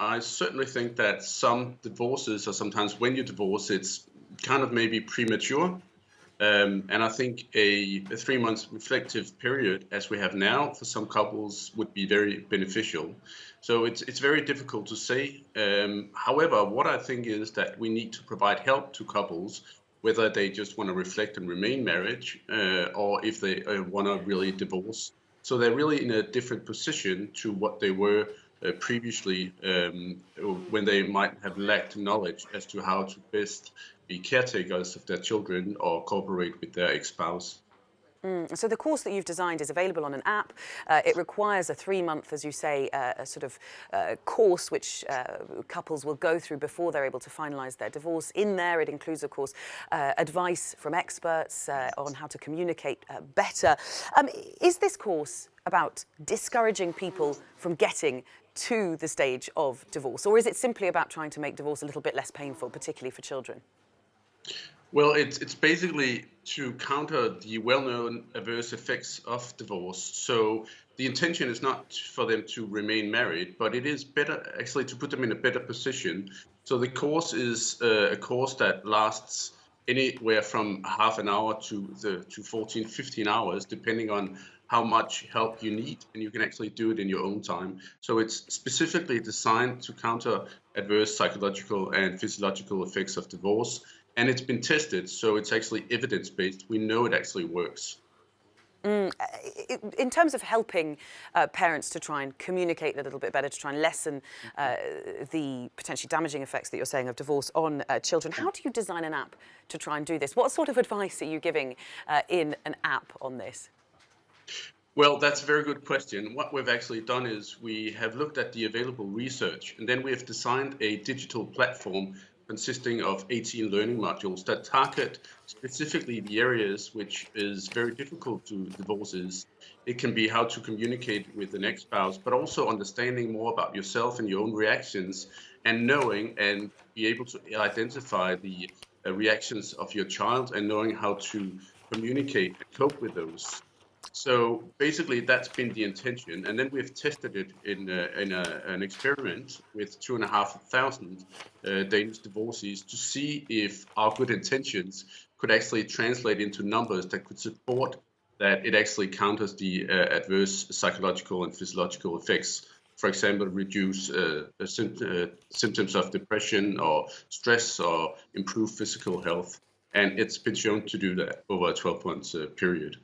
I certainly think that some divorces, or sometimes when you divorce, it's kind of maybe premature. And I think a 3 months reflective period, as we have now, for some couples would be very beneficial. So it's very difficult to say. However, what I think is that we need to provide help to couples, whether they just want to reflect and remain marriage, or if they want to really divorce. So they're really in a different position to what they were previously, when they might have lacked knowledge as to how to best be caretakers of their children or cooperate with their ex-spouse. So the course that you've designed is available on an app. It requires a 3-month, as you say, a sort of course which couples will go through before they're able to finalise their divorce. In there, it includes, of course, advice from experts on how to communicate better. Is this course about discouraging people from getting to the stage of divorce, or is it simply about trying to make divorce a little bit less painful, particularly for children? Well, it's basically to counter the well-known adverse effects of divorce. So the intention is not for them to remain married, but it is better actually to put them in a better position. So the course is a course that lasts anywhere from half an hour to 14, 15 hours, depending on how much help you need, and you can actually do it in your own time. So it's specifically designed to counter adverse psychological and physiological effects of divorce, and it's been tested, so it's actually evidence-based. We know it actually works. In terms of helping parents to try and communicate a little bit better, to try and lessen the potentially damaging effects that you're saying of divorce on children, how do you design an app to try and do this? What sort of advice are you giving in an app on this? Well, that's a very good question. What we've actually done is we have looked at the available research, and then we have designed a digital platform consisting of 18 learning modules that target specifically the areas which is very difficult to divorces. It can be how to communicate with the next spouse, but also understanding more about yourself and your own reactions, and knowing and be able to identify the reactions of your child, and knowing how to communicate and cope with those. So basically, that's been the intention, and then we've tested it an experiment with 2,500 Danish divorcees to see if our good intentions could actually translate into numbers that could support that it actually counters the adverse psychological and physiological effects. For example, reduce symptoms of depression or stress, or improve physical health, and it's been shown to do that over a 12 months period.